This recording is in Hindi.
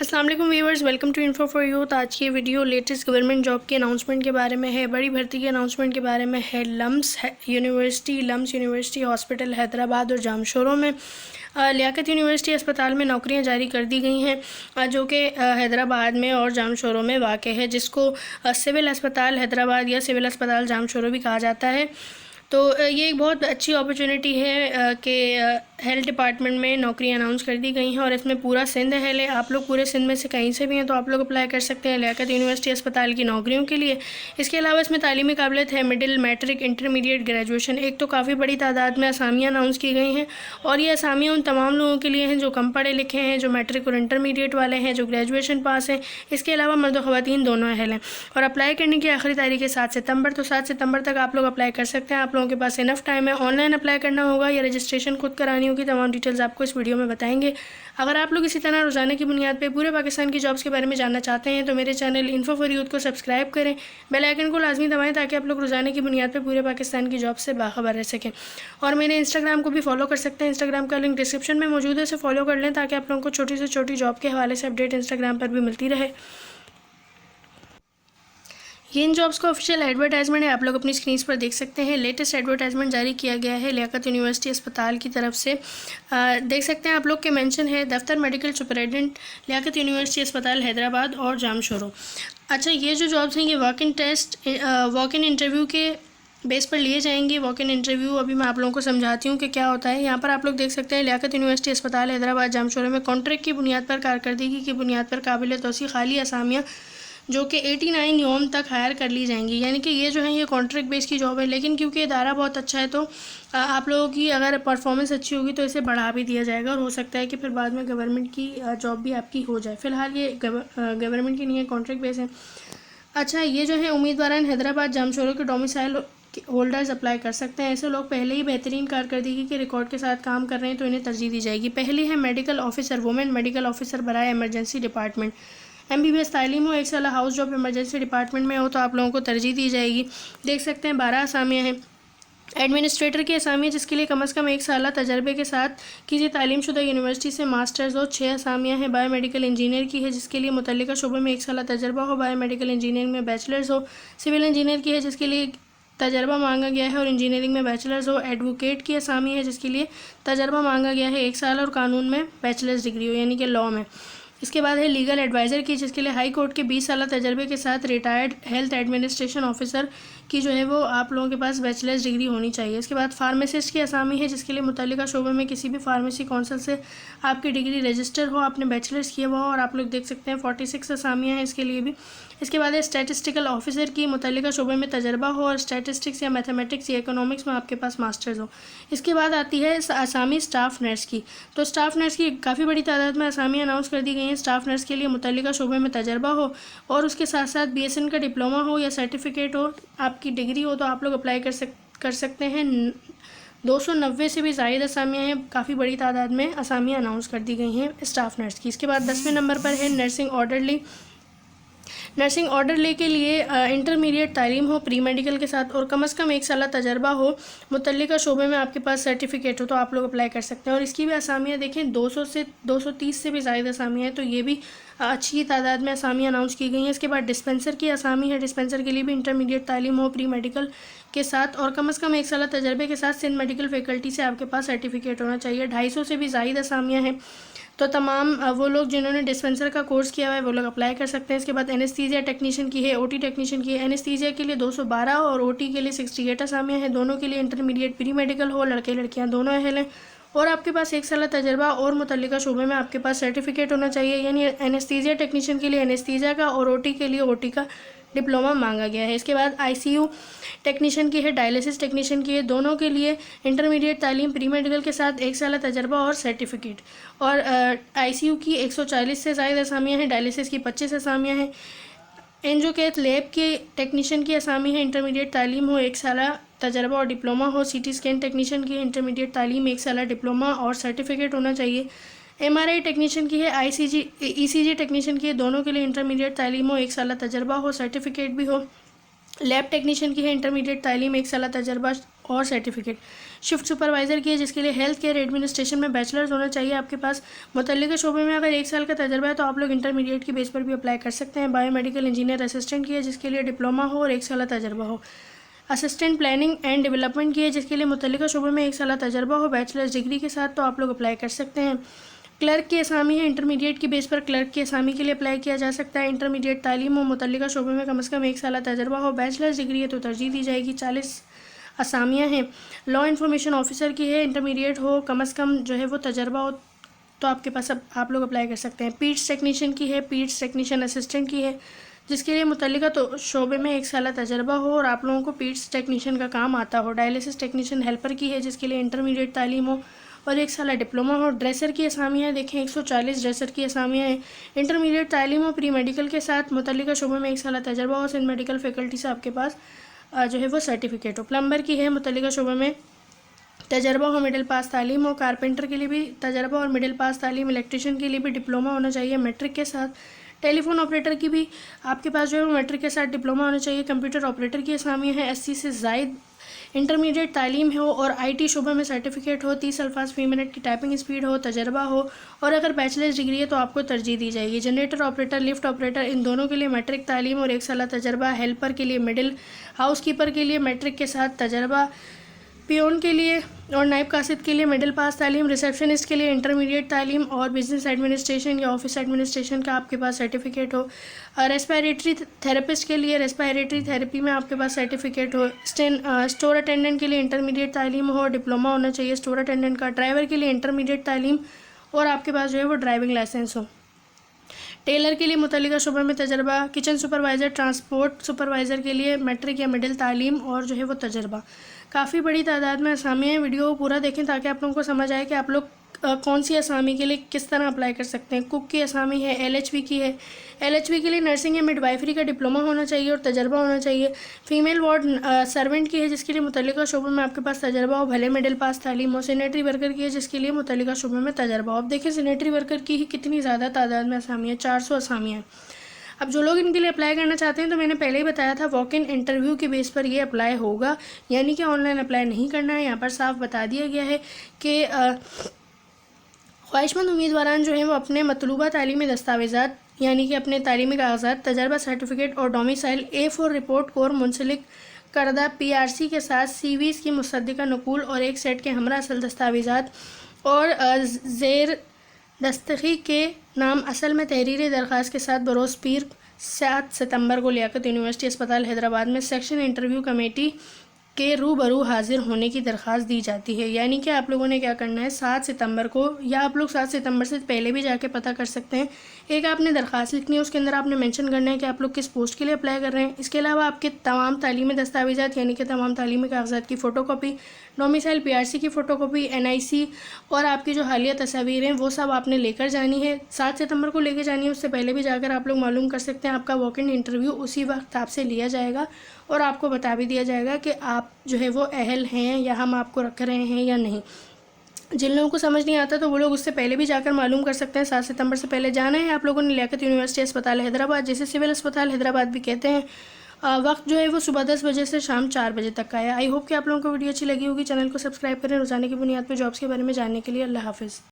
अस्सलाम वालेकुम viewers, welcome to info for youth. आज की वीडियो लेटेस्ट गवर्नमेंट जॉब के अनाउंसमेंट के बारे में है, बड़ी भर्ती के अनाउंसमेंट के बारे में है। लम्स यूनिवर्सिटी हॉस्पिटल हैदराबाद और जामशोरों में लियाकत यूनिवर्सिटी अस्पताल में नौकरियां जारी कर दी गई हैं, जो कि हैदराबाद में और जामशोरों में वाक़ है, जिसको सिविल अस्पताल हैदराबाद या सिविल अस्पताल जामशोरों भी कहा जाता है। तो ये एक बहुत अच्छी अपॉर्चुनिटी है कि हेल्थ डिपार्टमेंट में नौकरी अनाउंस कर दी गई हैं और इसमें पूरा सिंध है। ले आप लोग पूरे सिंध में से कहीं से भी हैं तो आप लोग अप्लाई कर सकते हैं लियाकत यूनिवर्सिटी अस्पताल की नौकरियों के लिए। इसके अलावा इसमें तालीमी काबिलियत है मिडिल, मैट्रिक, इंटरमीडिएट, ग्रेजुएशन। एक तो काफ़ी बड़ी तादाद में असामियाँ अनाउंस की गई हैं और ये असामियाँ उन तमाम लोगों के लिए हैं जो कम पढ़े लिखे हैं, जो मैट्रिक और इंटरमीडिएट वाले हैं, जो ग्रेजुएशन पास हैं। इसके अलावा मर्द और ख़वातीन दोनों अहल हैं। और अप्लाई करने की आखिरी तारीख है 7 सितंबर। तो 7 सितंबर तक आप लोग अप्लाई कर सकते हैं। आप लोगों के पास इनफ टाइम है। ऑनलाइन अप्लाई करना होगा या रजिस्ट्रेशन खुद करानी होगी। तमाम डिटेल्स आपको इस वीडियो में बताएंगे। अगर आप लोग इसी तरह रोज़ाना की बुनियाद पे पूरे पाकिस्तान की जॉब्स के बारे में जानना चाहते हैं तो मेरे चैनल इन्फो फॉर यूथ को सब्सक्राइब करें, बेल आइकन को लाजमी दबाएं ताकि आप लोग रोज़ाना की बुनियाद पे पूरे पाकिस्तान की जॉब से बाखबर रह सकें। और मेरे इंस्टाग्राम को भी फॉलो कर सकते हैं। इंस्टाग्राम का लिंक डिस्क्रिप्शन में मौजूद है, उसे फॉलो कर लें ताकि आप लोगों को छोटी से छोटी जॉब के हवाले से अपडेट इंस्टाग्राम पर भी मिलती रहे। ये इन जॉब्स का ऑफिशियल एडवर्टाइजमेंट है, आप लोग अपनी स्क्रीन पर देख सकते हैं। लेटेस्ट एडवर्टाइजमेंट जारी किया गया है लियाकत यूनिवर्सिटी अस्पताल की तरफ से। देख सकते हैं आप लोग के मेंशन है दफ्तर मेडिकल सुपरिटेंडेंट लियाकत यूनिवर्सिटी अस्पताल हैदराबाद और जामशोरों। अच्छा, ये जो जॉब्स हैं ये वॉक इन इंटरव्यू के बेस पर लिए जाएंगे। वॉक इन इंटरव्यू अभी मैं आप लोगों को समझाती हूँ कि क्या होता है। यहाँ पर आप लोग देख सकते हैं लियाकत यूनिवर्सिटी अस्पताल हैदराबाद जामशोरों में कॉन्ट्रैक्ट की बुनियाद पर, कारकर्दगी की बुनियाद पर काबिल तौसीक़ खाली असामियाँ जो कि 89 यौम तक हायर कर ली जाएंगी। यानी कि ये जो है ये कॉन्ट्रैक्ट बेस की जॉब है, लेकिन क्योंकि इदारा बहुत अच्छा है तो आप लोगों की अगर परफॉर्मेंस अच्छी होगी तो इसे बढ़ा भी दिया जाएगा और हो सकता है कि फिर बाद में गवर्नमेंट की जॉब भी आपकी हो जाए। फ़िलहाल ये गवर्नमेंट की नहीं है, कॉन्ट्रैक्ट बेस है। अच्छा, ये जो है उम्मीदवारान हैदराबाद जामशोरों के डोमिसाइल होल्डर्स अप्लाई कर सकते हैं। ऐसे लोग पहले ही बेहतरीन कारकर्दगी के रिकॉर्ड के साथ काम कर रहे हैं तो इन्हें तरजीह दी जाएगी। पहली है medical officer women, medical officer बराए एमरजेंसी डिपार्टमेंट। MBBS तालीम हो, 1 साल हाउस जॉब इमरजेंसी डिपार्टमेंट में हो तो आप लोगों को तरजीह दी जाएगी। देख सकते हैं 12 असामियाँ हैं। एडमिनिस्ट्रेटर की असामियाँ जिसके लिए कम अज़ कम 1 साल तजर्बे के साथ किसी तालीमशुदा यूनिवर्सिटी से मास्टर्स हो। 6 असामियाँ हैं। बायोमेडिकल इंजीनियर की है जिसके लिए मुतल्लिका शोबे में 1 साल तजर्बा हो। बायोमेडिकल इंजीनियरिंग में बैचलर्स हो। सिविल इंजीनियर की है जिसके लिए तजर्बा मांगा गया है और इंजीनियरिंग में बैचलर्स हो। एडवोकेट की असामी है जिसके लिए तजर्बा मांगा गया है 1 साल और कानून में बैचलर्स डिग्री हो, यानी कि लॉ में। इसके बाद है लीगल एडवाइज़र की जिसके लिए हाई कोर्ट के 20 साल तजर्बे के साथ रिटायर्ड हेल्थ एडमिनिस्ट्रेशन ऑफिसर की जो है वो आप लोगों के पास बैचलर्स डिग्री होनी चाहिए। इसके बाद फार्मासिस्ट की असामी है जिसके लिए मुतल्लिका शोबे में किसी भी फार्मेसी काउंसिल से आपकी डिग्री रजिस्टर हो, आपने बैचलर्स किया हुआ हो, और आप लोग देख सकते हैं 46 असामियाँ हैं इसके लिए भी। इसके बाद है स्टैटिस्टिकल ऑफिसर की, मुतल्लिका शोबे में तजर्बा हो और स्टैटिस्टिक्स या मैथमेटिक्स या इकोनॉमिक्स में आपके पास मास्टर्स हो। इसके बाद आती है असामी स्टाफ नर्स की। तो स्टाफ नर्स की काफ़ी बड़ी तादाद में असामियाँ अनाउंस कर दी गई हैं। स्टाफ नर्स के लिए मुतल्लिका शोबे में तजर्बा हो और उसके साथ साथ BSN का डिप्लोमा हो या सर्टिफिकेट हो, आपकी डिग्री हो तो आप लोग अप्लाई कर सकते हैं। 290 से भी ज़ायद असामियाँ हैं। काफ़ी बड़ी तादाद में असामियाँ अनाउंस कर दी गई हैं स्टाफ नर्स की। इसके बाद 10वें नंबर पर है नर्सिंग ऑर्डरली। नर्सिंग ऑर्डरली के लिए इंटरमीडिएट तालीम हो प्री मेडिकल के साथ और कम से कम 1 साल तजर्बा हो, मुतल्लिका शोबे में आपके पास सर्टिफिकेट हो तो आप लोग अप्लाई कर सकते हैं। और इसकी भी असामियाँ देखें 230 से भी ज़्यादा असामियाँ हैं, तो ये भी अच्छी तादाद में असामियाँ अनाउंस की गई हैं। इसके बाद डिस्पेंसर की असामी है। डिस्पेंसर के लिए भी इंटरमीडिएट तालीम हो प्री मेडिकल के साथ और कम से कम 1 साल तजर्बे के साथ सिंध मेडिकल फैकल्टी से आपके पास सर्टिफिकेट होना चाहिए। 250 से भी ज़्यादा असामियाँ हैं, तो तमाम वो लोग जिन्होंने डिस्पेंसर का कोर्स किया हुआ है वो लोग अप्लाई कर सकते हैं। इसके बाद एनेस्थीसिया टेक्नीशियन की है, OT टेक्नीशियन की है। एनेस्थीसिया के लिए 212 और OT के लिए 68 असामियाँ हैं। दोनों के लिए इंटरमीडिएट प्री मेडिकल हो, लड़के लड़कियाँ दोनों अहल हैं और आपके पास 1 साल तजर्बा और मुतल्लिका शोबे में आपके पास सर्टिफिकेट होना चाहिए। यानी एनेस्थीसिया टेक्नीशियन के लिए एनेस्थीसिया का और OT के लिए OT का डिप्लोमा मांगा गया है। इसके बाद ICU टेक्नीशियन की है, डायलिसिस टेक्नीशियन की है। दोनों के लिए इंटरमीडिएट तालीम प्री मेडिकल के साथ 1 साल तजर्बा और सर्टिफिकेट। और ICU की 140 से ज़्यादा असामियाँ हैं। डायलिसिस की 25 असामियाँ हैं। एंजियोकैथ लैब के टेक्नीशियन की असामी है, इंटरमीडिएट तालीम हो, 1 साल तजर्बा और डिप्लोमा हो। CT स्कैन टेक्नीशियन की इंटरमीडिएट तालीम, 1 साल डिप्लोमा और सर्टिफिकेट होना चाहिए। MRI टेक्नीशियन की है, ECG टेक्नीशियन की है। दोनों के लिए इंटरमीडिएट तालीम हो, 1 साल तजर्बा हो, सर्टिफिकेट भी हो। लैब टेक्नीशियन की है, इंटरमीडिएट तालीम, 1 साल तजर्बा और सर्टिफिकेट। शिफ्ट सुपरवाइज़र की है जिसके लिए हेल्थ केयर एडमिनिस्ट्रेशन में बैचलर्स होना चाहिए आपके पास। मुतल्लिका शोबे में अगर 1 साल का तजर्बा है तो आप लोग इंटरमीडिएट की बेस पर भी अप्लाई कर सकते हैं। बायोमेडिकल इंजीनियर असिस्टेंट की है जिसके लिए डिप्लोमा हो और 1 साल तजर्बा हो। असिस्टेंट प्लानिंग एंड डेवलपमेंट की है जिसके लिए मुतल्लिका शोबे में 1 साल तजर्बा हो बैचलर्स डिग्री के साथ, तो आप लोग अप्लाई कर सकते हैं। क्लर्क की असामी है, इंटरमीडिएट की बेस पर क्लर्क की असामी के लिए अप्लाई किया जा सकता है। इंटरमीडिएट तालीम हो, मुतल्लिका शोबे में कम से कम 1 साल तजर्बा हो, बैचलर्स डिग्री है तो तरजीह दी जाएगी। 40 असामियाँ हैं। लॉ इन्फॉर्मेशन ऑफिसर की है, इंटरमीडिएट हो, कम से कम जो है वो तजर्बा हो तो आपके पास अब आप लोग अप्लाई कर सकते हैं। पीट्स टेक्नीशियन की है, पीट्स टेक्नीशियन असिस्टेंट की है जिसके लिए मुतल्लिका तो शोबे में 1 साल तजर्बा हो और आप लोगों को पीट्स टेक्नीशियन का काम आता हो। डायलिसिस टेक्नीशियन हेल्पर की है जिसके लिए इंटरमीडिएट तालीम हो और 1 साल डिप्लोमा हो। ड्रेसर की असामियाँ देखें 140 ड्रेसर की असामियाँ हैं। इंटरमीडिएट तालीम हो, प्री मेडिकल के साथ, मुतल्लिका शोबे में 1 साल तजर्बा हो, सिंध मेडिकल फैकल्टी से आपके पास जो है वो सर्टिफिकेट हो। प्लम्बर की है, मुतल्लिका शोबे में तजर्बा हो, मिडिल पास तालीम हो। कारपेंटर के लिए भी तजर्बा और मिडिल पास तालीम। इलेक्ट्रिशियन के लिए भी डिप्लोमा होना चाहिए मैट्रिक के साथ। टेलीफोन ऑपरेटर की भी आपके पास जो है वो मैट्रिक के साथ डिप्लोमा होना चाहिए। कंप्यूटर ऑपरेटर की असामियाँ हैं 80 से ज़ायद इंटरमीडिएट तालीम हो और आईटी शोबे में सर्टिफिकेट हो, 30 अल्फाज फी मिनट की टाइपिंग स्पीड हो, तजर्बा हो और अगर बैचलर्स डिग्री है तो आपको तरजीह दी जाएगी। जनरेटर ऑपरेटर, लिफ्ट ऑपरेटर, इन दोनों के लिए मैट्रिक तालीम और 1 साल तजर्बा। हेल्पर के लिए मिडिल, हाउसकीपर के लिए मैट्रिक के साथ तजर्बा, पियोन के लिए और नायब कासिद के लिए मिडिल पास तालीम, रिसेप्शनिस्ट के लिए इंटरमीडिएट तालीम और बिजनेस एडमिनिस्ट्रेशन या ऑफिस एडमिनिस्ट्रेशन का आपके पास सर्टिफिकेट हो। रेस्पिरेटरी थेरेपिस्ट के लिए रेस्पिरेटरी थेरेपी में आपके पास सर्टिफिकेट हो। स्टोर अटेंडेंट के लिए इंटरमीडिएट तालीम हो, डिप्लोमा होना चाहिए स्टोर अटेंडेंट का। ड्राइवर के लिए इंटरमीडिएट तालीम और आपके पास जो है वो ड्राइविंग लाइसेंस हो। टेलर के लिए मुतल्लिका शोबे में तजर्बा। किचन सुपरवाइज़र, ट्रांसपोर्ट सुपरवाइज़र के लिए मैट्रिक या मिडिल तालीम और जो है वो तजर्बा। काफ़ी बड़ी तादाद में असामियाँ हैं। वीडियो को पूरा देखें ताकि आप लोगों को समझ आए कि आप लोग कौन सी असामी के लिए किस तरह अप्लाई कर सकते हैं। कुक की असामी है, एलएचबी की है। एलएचबी के लिए नर्सिंग या मिडवाइफरी का डिप्लोमा होना चाहिए और तजर्बा होना चाहिए। फीमेल वार्ड सर्वेंट की है जिसके लिए मुतल्लिका शोबे में आपके पास तजर्बा हो, भले मिडिल पास तालीम हो। सैनिटरी वर्कर की है जिसके लिए मुतल्लिका शोबे में तजर्बा हो। अब देखिए सैनिटरी वर्कर की ही कितनी ज़्यादा तादाद में असामियाँ, 400 असामियाँ। अब जो लोग इनके लिए अप्लाई करना चाहते हैं तो मैंने पहले ही बताया था वॉक इन इंटरव्यू की बेस पर ये अप्लाई होगा, यानी कि ऑनलाइन अप्लाई नहीं करना है। यहाँ पर साफ बता दिया गया है कि ख्वाहिशमंद उम्मीदवारान जो हैं वो अपने मतलूबा तालीमी दस्तावेज़ात यानी कि अपने तालीमी कागजात, तजर्बा सर्टिफिकेट और डोमिसाइल A4 रिपोर्ट कोर मुंसलिक करदा PRC के साथ CVs की मुसद्दिका नकूल और एक सेट के हमरा असल दस्तावेज़ात और ज़ेर दस्तखी के नाम असल में तहरीरी दरख्वास्त के साथ बरोज़ पीर 7 सितंबर को लियाकत यूनिवर्सिटी अस्पताल हैदराबाद में सेक्शन इंटरव्यू कमेटी के रूबरू हाजिर होने की दरख्वास्त दी जाती है। यानी कि आप लोगों ने क्या करना है 7 सितंबर को, या आप लोग 7 सितंबर से पहले भी जाके पता कर सकते हैं। एक आपने दरख्वास्त लिखनी है, उसके अंदर आपने मेंशन करना है कि आप लोग किस पोस्ट के लिए अप्लाई कर रहे हैं। इसके अलावा आपके तमाम तालीमी दस्तावेज़ात यानी कि तमाम तालीमी कागजात की फ़ोटोकॉपी, डोमिसाइल PRC की फ़ोटोकॉपी, NIC और आपकी जो हालिया तस्वीरें हैं वो सब आपने लेकर जानी है। 7 सितंबर को लेकर जानी है, उससे पहले भी जाकर आप लोग मालूम कर सकते हैं। आपका वॉक इन इंटरव्यू उसी वक्त आपसे लिया जाएगा और आपको बता भी दिया जाएगा कि आप जो है वो अहल हैं या हम आपको रख रहे हैं या नहीं। जिन लोगों को समझ नहीं आता तो वो लोग उससे पहले भी जाकर मालूम कर सकते हैं। 7 सितंबर से पहले जाना है आप लोगों ने लियाकत यूनिवर्सिटी अस्पताल हैदराबाद, जिसे सिविल अस्पताल हैदराबाद भी कहते हैं। वक्त जो है वो सुबह 10 बजे से शाम 4 बजे तक का है। आई होप कि आप लोगों को वीडियो अच्छी लगी होगी। चैनल को सब्सक्राइब करें रोजाना की बुनियाद पर जॉब्स के बारे में जानने के लिए। अल्लाह हाफिज़।